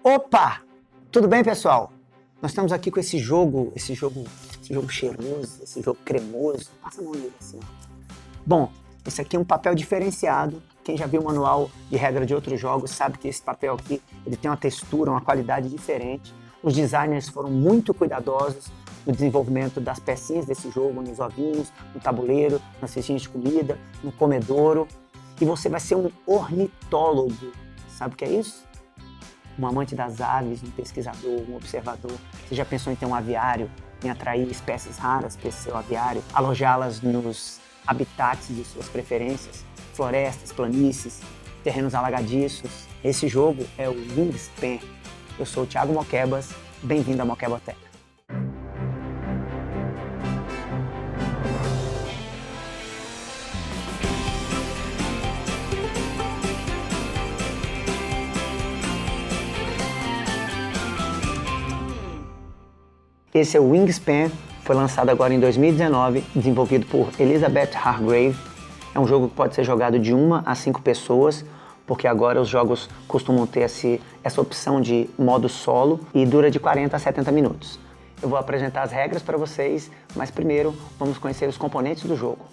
Opa! Tudo bem, pessoal? Nós estamos aqui com esse jogo cheiroso, esse jogo cremoso. Passa a mão nele assim, ó. Bom, esse aqui é um papel diferenciado. Quem já viu o manual de regra de outros jogos sabe que esse papel aqui ele tem uma textura, uma qualidade diferente. Os designers foram muito cuidadosos no desenvolvimento das pecinhas desse jogo, nos ovinhos, no tabuleiro, nas cestinhas de comida, no comedouro. E você vai ser um ornitólogo. Sabe o que é isso? Um amante das aves, um pesquisador, um observador. Você já pensou em ter um aviário, em atrair espécies raras para esse seu aviário, alojá-las nos habitats de suas preferências, florestas, planícies, terrenos alagadiços? Esse jogo é o Wingspan. Eu sou o Thiago Moquebas, bem-vindo à Moqueboteca. Esse é o Wingspan, foi lançado agora em 2019, desenvolvido por Elizabeth Hargrave. É um jogo que pode ser jogado de 1 a 5 pessoas, porque agora os jogos costumam ter essa opção de modo solo e dura de 40 a 70 minutos. Eu vou apresentar as regras para vocês, mas primeiro vamos conhecer os componentes do jogo.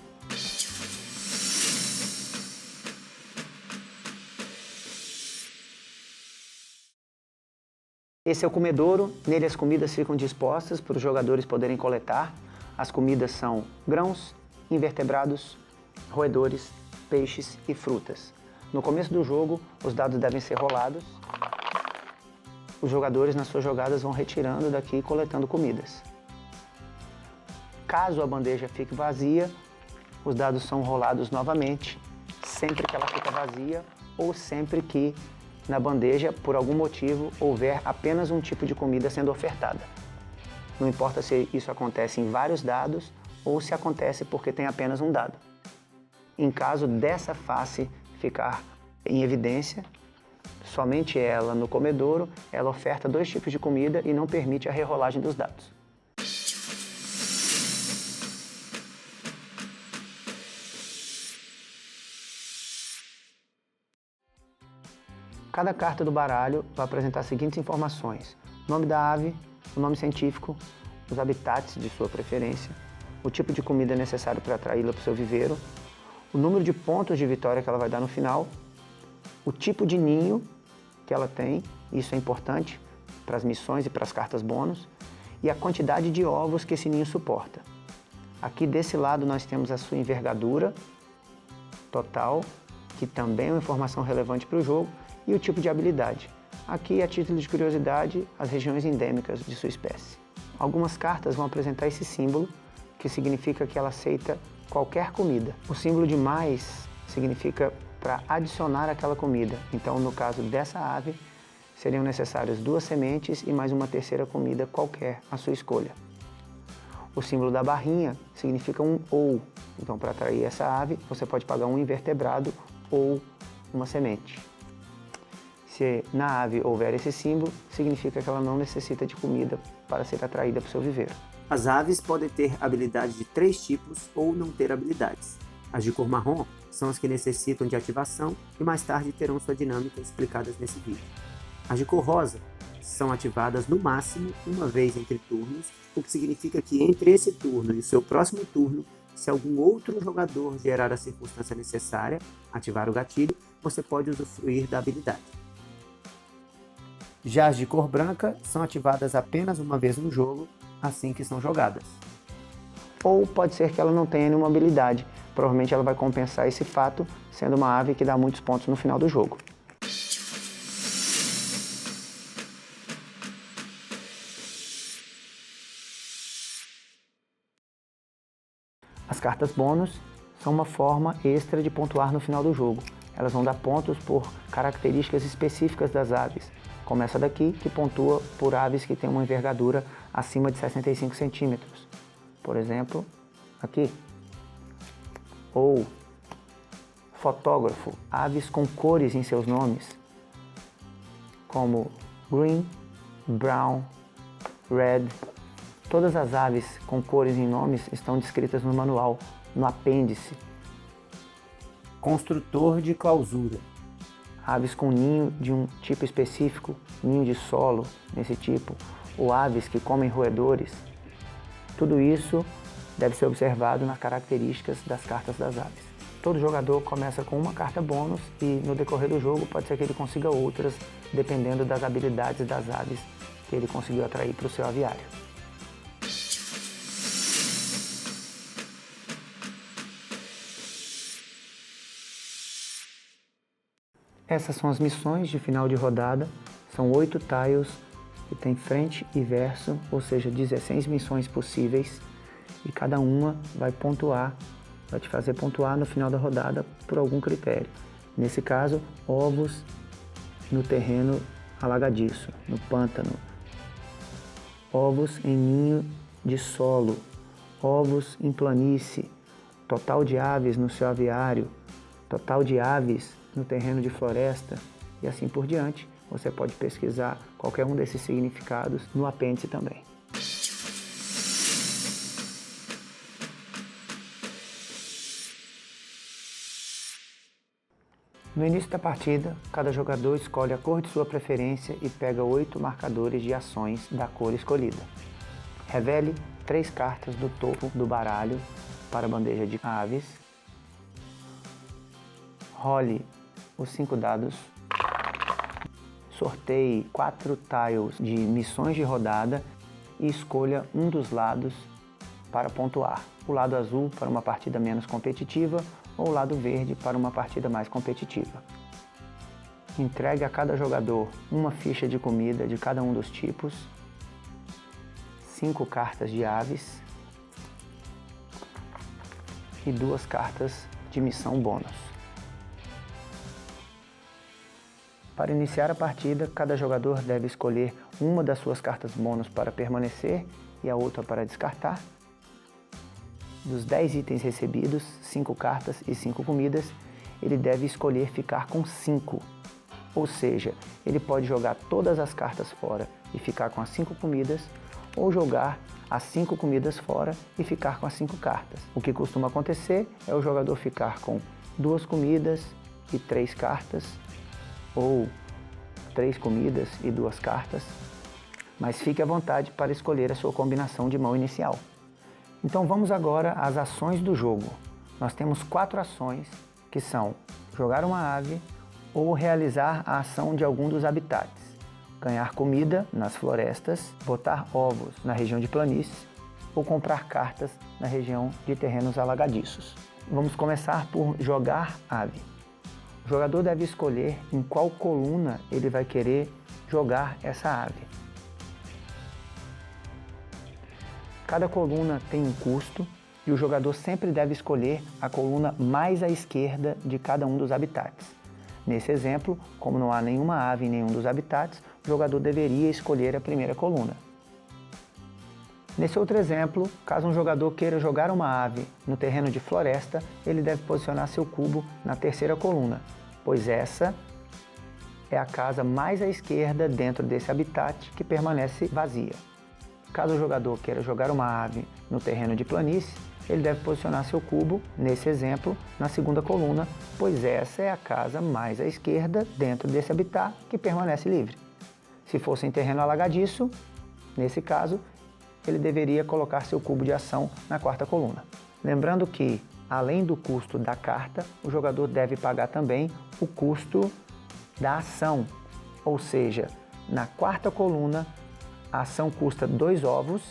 Esse é o comedouro, nele as comidas ficam dispostas para os jogadores poderem coletar. As comidas são grãos, invertebrados, roedores, peixes e frutas. No começo do jogo, os dados devem ser rolados. Os jogadores nas suas jogadas vão retirando daqui e coletando comidas. Caso a bandeja fique vazia, os dados são rolados novamente, sempre que ela fica vazia ou sempre que na bandeja, por algum motivo, houver apenas um tipo de comida sendo ofertada. Não importa se isso acontece em vários dados ou se acontece porque tem apenas um dado. Em caso dessa face ficar em evidência, somente ela no comedouro, ela oferta 2 tipos de comida e não permite a rerolagem dos dados. Cada carta do baralho vai apresentar as seguintes informações: nome da ave, o nome científico, os habitats de sua preferência, o tipo de comida necessário para atraí-la para o seu viveiro, o número de pontos de vitória que ela vai dar no final, o tipo de ninho que ela tem, isso é importante para as missões e para as cartas bônus, e a quantidade de ovos que esse ninho suporta. Aqui desse lado nós temos a sua envergadura total, que também é uma informação relevante para o jogo, e o tipo de habilidade. Aqui, a título de curiosidade, as regiões endêmicas de sua espécie. Algumas cartas vão apresentar esse símbolo, que significa que ela aceita qualquer comida. O símbolo de mais significa para adicionar aquela comida. Então, no caso dessa ave, seriam necessárias 2 sementes e mais uma terceira comida qualquer, à sua escolha. O símbolo da barrinha significa um ou. Então, para atrair essa ave, você pode pagar um invertebrado ou uma semente. Se na ave houver esse símbolo, significa que ela não necessita de comida para ser atraída para o seu viveiro. As aves podem ter habilidades de 3 tipos ou não ter habilidades. As de cor marrom são as que necessitam de ativação e mais tarde terão sua dinâmica explicadas nesse vídeo. As de cor rosa são ativadas no máximo uma vez entre turnos, o que significa que entre esse turno e o seu próximo turno, se algum outro jogador gerar a circunstância necessária, ativar o gatilho, você pode usufruir da habilidade. Já as de cor branca são ativadas apenas uma vez no jogo, assim que são jogadas. Ou pode ser que ela não tenha nenhuma habilidade. Provavelmente ela vai compensar esse fato, sendo uma ave que dá muitos pontos no final do jogo. As cartas bônus são uma forma extra de pontuar no final do jogo. Elas vão dar pontos por características específicas das aves, como essa daqui, que pontua por aves que têm uma envergadura acima de 65 centímetros. Por exemplo, aqui. Ou fotógrafo, aves com cores em seus nomes, como green, brown, red. Todas as aves com cores em nomes estão descritas no manual, no apêndice. Construtor de clausura. aves com ninho de um tipo específico, ninho de solo nesse tipo, ou aves que comem roedores. Tudo isso deve ser observado nas características das cartas das aves. Todo jogador começa com uma carta bônus e no decorrer do jogo pode ser que ele consiga outras, dependendo das habilidades das aves que ele conseguiu atrair para o seu aviário. Essas são as missões de final de rodada. São 8 tiles que tem frente e verso, ou seja, 16 missões possíveis. E cada uma vai pontuar, vai te fazer pontuar no final da rodada por algum critério. Nesse caso, ovos no terreno alagadiço, no pântano. Ovos em ninho de solo. Ovos em planície. Total de aves no seu aviário. Total de aves no terreno de floresta e assim por diante. Você pode pesquisar qualquer um desses significados no apêndice também. No início da partida, cada jogador escolhe a cor de sua preferência e pega 8 marcadores de ações da cor escolhida. Revele 3 cartas do topo do baralho para a bandeja de aves. Role os 5 dados. Sorteie 4 tiles de missões de rodada e escolha um dos lados para pontuar. O lado azul para uma partida menos competitiva ou o lado verde para uma partida mais competitiva. Entregue a cada jogador uma ficha de comida de cada um dos tipos, 5 cartas de aves e 2 cartas de missão bônus. Para iniciar a partida, cada jogador deve escolher uma das suas cartas bônus para permanecer e a outra para descartar. Dos 10 itens recebidos, 5 cartas e 5 comidas, ele deve escolher ficar com 5. Ou seja, ele pode jogar todas as cartas fora e ficar com as 5 comidas, ou jogar as 5 comidas fora e ficar com as 5 cartas. O que costuma acontecer é o jogador ficar com 2 comidas e 3 cartas, ou 3 comidas e 2 cartas, mas fique à vontade para escolher a sua combinação de mão inicial. Então vamos agora às ações do jogo. Nós temos 4 ações que são jogar uma ave ou realizar a ação de algum dos habitats, ganhar comida nas florestas, botar ovos na região de planícies ou comprar cartas na região de terrenos alagadiços. Vamos começar por jogar ave. O jogador deve escolher em qual coluna ele vai querer jogar essa ave. Cada coluna tem um custo e o jogador sempre deve escolher a coluna mais à esquerda de cada um dos habitats. Nesse exemplo, como não há nenhuma ave em nenhum dos habitats, o jogador deveria escolher a primeira coluna. Nesse outro exemplo, caso um jogador queira jogar uma ave no terreno de floresta, ele deve posicionar seu cubo na terceira coluna, pois essa é a casa mais à esquerda dentro desse habitat que permanece vazia. Caso o jogador queira jogar uma ave no terreno de planície, ele deve posicionar seu cubo, nesse exemplo, na segunda coluna, pois essa é a casa mais à esquerda dentro desse habitat que permanece livre. Se fosse em terreno alagadiço, nesse caso, ele deveria colocar seu cubo de ação na quarta coluna. Lembrando que, além do custo da carta, o jogador deve pagar também o custo da ação, ou seja, na quarta coluna, a ação custa 2 ovos,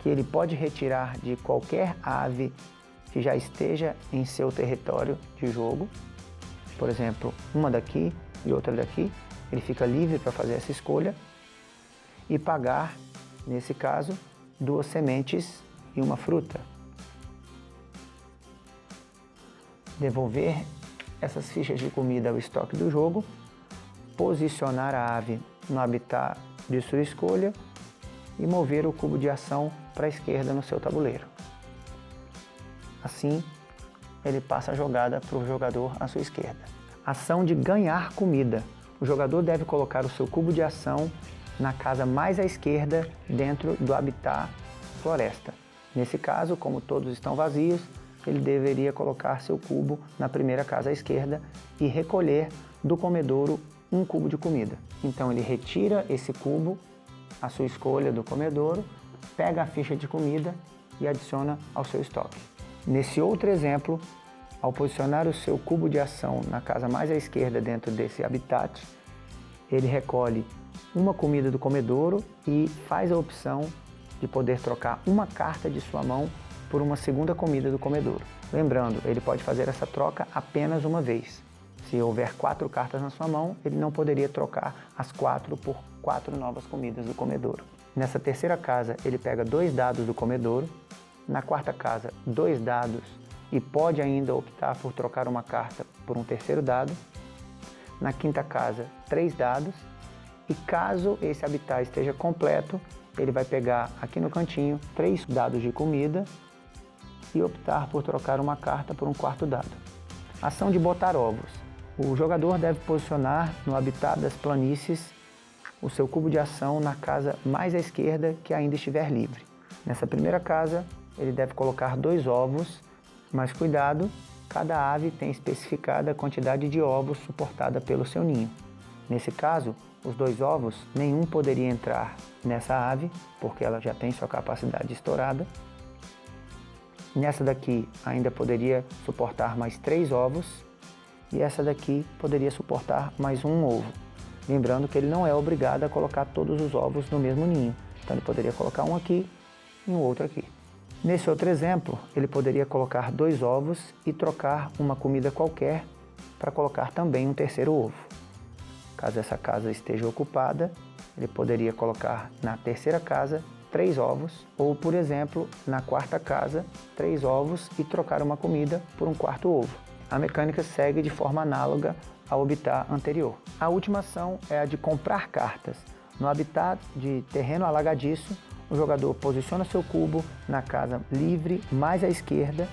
que ele pode retirar de qualquer ave que já esteja em seu território de jogo. Por exemplo, uma daqui e outra daqui. Ele fica livre para fazer essa escolha. E pagar, nesse caso, 2 sementes e uma fruta. Devolver essas fichas de comida ao estoque do jogo. Posicionar a ave no habitat de sua escolha e mover o cubo de ação para a esquerda no seu tabuleiro. Assim, ele passa a jogada para o jogador à sua esquerda. Ação de ganhar comida. O jogador deve colocar o seu cubo de ação na casa mais à esquerda dentro do habitat floresta. Nesse caso, como todos estão vazios, ele deveria colocar seu cubo na primeira casa à esquerda e recolher do comedouro um cubo de comida. Então ele retira esse cubo, a sua escolha do comedouro, pega a ficha de comida e adiciona ao seu estoque. Nesse outro exemplo, ao posicionar o seu cubo de ação na casa mais à esquerda dentro desse habitat, ele recolhe uma comida do comedouro e faz a opção de poder trocar uma carta de sua mão por uma segunda comida do comedouro. Lembrando, ele pode fazer essa troca apenas uma vez. Se houver 4 cartas na sua mão, ele não poderia trocar as 4 por 4 novas comidas do comedouro. Nessa terceira casa, ele pega 2 dados do comedouro. Na quarta casa, 2 dados e pode ainda optar por trocar uma carta por um terceiro dado. Na quinta casa, 3 dados. E caso esse habitat esteja completo, ele vai pegar aqui no cantinho 3 dados de comida e optar por trocar uma carta por um quarto dado. Ação de botar ovos. O jogador deve posicionar no habitat das planícies o seu cubo de ação na casa mais à esquerda que ainda estiver livre. Nessa primeira casa, ele deve colocar 2 ovos, mas cuidado, cada ave tem especificada a quantidade de ovos suportada pelo seu ninho. Nesse caso, os 2 ovos, nenhum poderia entrar nessa ave, porque ela já tem sua capacidade estourada. Nessa daqui ainda poderia suportar mais 3 ovos e essa daqui poderia suportar mais um ovo. Lembrando que ele não é obrigado a colocar todos os ovos no mesmo ninho, então ele poderia colocar um aqui e um outro aqui. Nesse outro exemplo, ele poderia colocar 2 ovos e trocar uma comida qualquer para colocar também um terceiro ovo. Caso essa casa esteja ocupada, ele poderia colocar na terceira casa 3 ovos, ou, por exemplo, na quarta casa, 3 ovos e trocar uma comida por um quarto ovo. A mecânica segue de forma análoga ao habitat anterior. A última ação é a de comprar cartas. No habitat de terreno alagadiço, o jogador posiciona seu cubo na casa livre mais à esquerda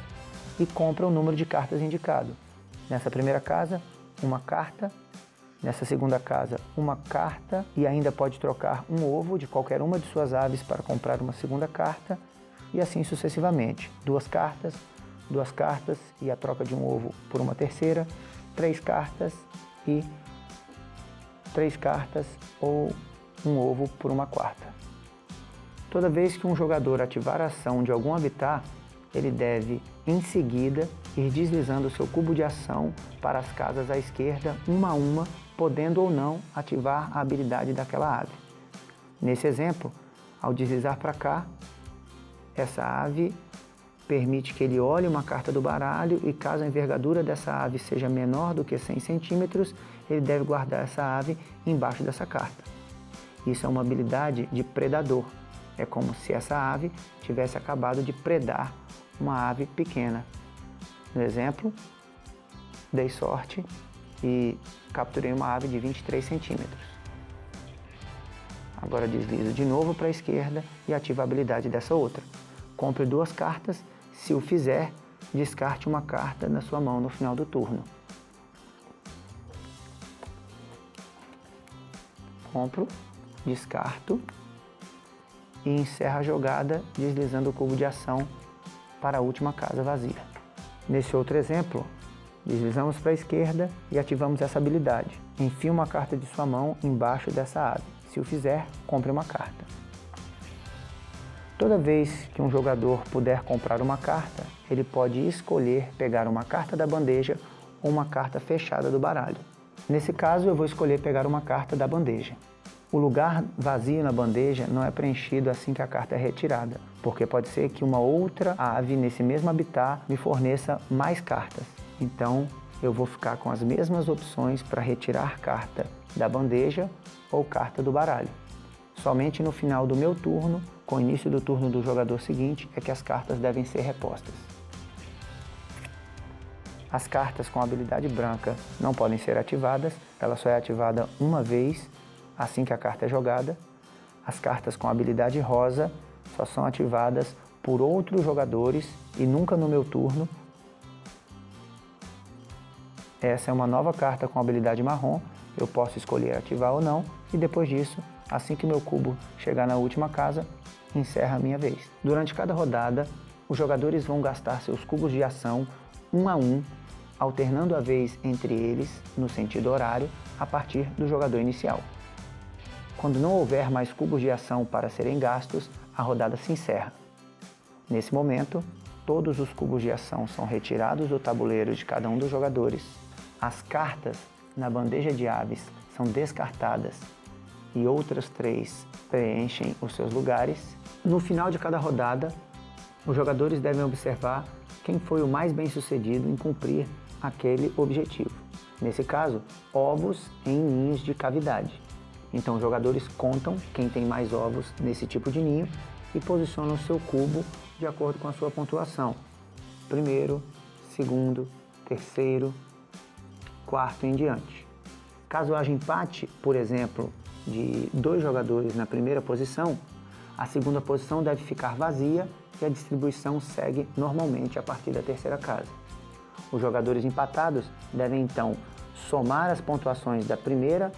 e compra o número de cartas indicado. Nessa primeira casa, uma carta. Nessa segunda casa, uma carta e ainda pode trocar um ovo de qualquer uma de suas aves para comprar uma segunda carta e assim sucessivamente. 2 cartas e a troca de um ovo por uma terceira, 3 cartas e 3 cartas ou um ovo por uma quarta. Toda vez que um jogador ativar a ação de algum habitat, ele deve, em seguida, ir deslizando seu cubo de ação para as casas à esquerda, uma a uma, podendo ou não ativar a habilidade daquela ave. Nesse exemplo, ao deslizar para cá, essa ave permite que ele olhe uma carta do baralho e caso a envergadura dessa ave seja menor do que 100 centímetros, ele deve guardar essa ave embaixo dessa carta. Isso é uma habilidade de predador. É como se essa ave tivesse acabado de predar uma ave pequena. No exemplo, dei sorte e capturei uma ave de 23 centímetros. Agora deslizo de novo para a esquerda e ativo a habilidade dessa outra. Compre 2 cartas, se o fizer, descarte uma carta na sua mão no final do turno. Compro, descarto e encerro a jogada deslizando o cubo de ação para a última casa vazia. Nesse outro exemplo, deslizamos para a esquerda e ativamos essa habilidade. Enfie uma carta de sua mão embaixo dessa ave. Se o fizer, compre uma carta. Toda vez que um jogador puder comprar uma carta, ele pode escolher pegar uma carta da bandeja ou uma carta fechada do baralho. Nesse caso, eu vou escolher pegar uma carta da bandeja. O lugar vazio na bandeja não é preenchido assim que a carta é retirada, porque pode ser que uma outra ave nesse mesmo habitat me forneça mais cartas. Então, eu vou ficar com as mesmas opções para retirar carta da bandeja ou carta do baralho. Somente no final do meu turno, com o início do turno do jogador seguinte, é que as cartas devem ser repostas. As cartas com habilidade branca não podem ser ativadas, ela só é ativada uma vez assim que a carta é jogada. As cartas com habilidade rosa só são ativadas por outros jogadores e nunca no meu turno. Essa é uma nova carta com habilidade marrom, eu posso escolher ativar ou não, e depois disso, assim que meu cubo chegar na última casa, encerra a minha vez. Durante cada rodada, os jogadores vão gastar seus cubos de ação um a um alternando a vez entre eles no sentido horário a partir do jogador inicial. Quando não houver mais cubos de ação para serem gastos, a rodada se encerra. Nesse momento, todos os cubos de ação são retirados do tabuleiro de cada um dos jogadores, as cartas na bandeja de aves são descartadas e outras 3 preenchem os seus lugares. No final de cada rodada, os jogadores devem observar quem foi o mais bem-sucedido em cumprir aquele objetivo. Nesse caso, ovos em ninhos de cavidade. Então, os jogadores contam quem tem mais ovos nesse tipo de ninho e posicionam o seu cubo de acordo com a sua pontuação. Primeiro, segundo, terceiro, quarto e em diante. Caso haja empate, por exemplo, de 2 jogadores na primeira posição, a segunda posição deve ficar vazia e a distribuição segue normalmente a partir da terceira casa. Os jogadores empatados devem então somar as pontuações da primeira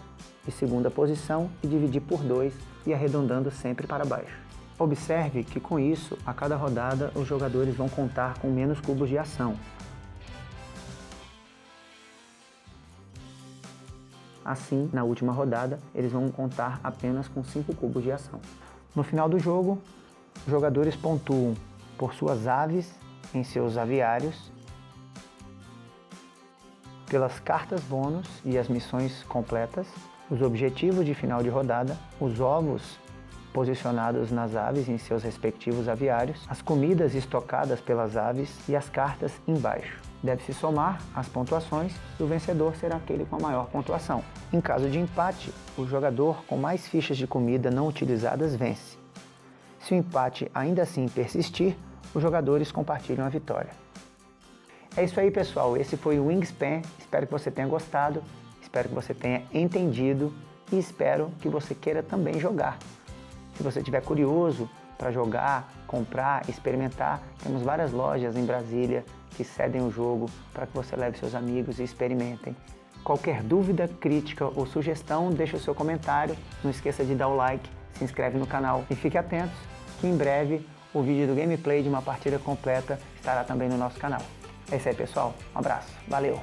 e segunda posição e dividir por 2 e arredondando sempre para baixo. Observe que com isso, a cada rodada, os jogadores vão contar com menos cubos de ação. Assim, na última rodada, eles vão contar apenas com 5 cubos de ação. No final do jogo, os jogadores pontuam por suas aves em seus aviários, pelas cartas bônus e as missões completas, os objetivos de final de rodada, os ovos posicionados nas aves em seus respectivos aviários, as comidas estocadas pelas aves e as cartas embaixo. Deve-se somar as pontuações e o vencedor será aquele com a maior pontuação. Em caso de empate, o jogador com mais fichas de comida não utilizadas vence. Se o empate ainda assim persistir, os jogadores compartilham a vitória. É isso aí, pessoal. Esse foi o Wingspan. Espero que você tenha gostado, espero que você tenha entendido e espero que você queira também jogar. Se você estiver curioso para jogar, comprar, experimentar, temos várias lojas em Brasília que cedem o jogo para que você leve seus amigos e experimentem. Qualquer dúvida, crítica ou sugestão, deixe o seu comentário. Não esqueça de dar o like, se inscreve no canal e fique atentos que em breve o vídeo do gameplay de uma partida completa estará também no nosso canal. É isso aí, pessoal. Um abraço. Valeu!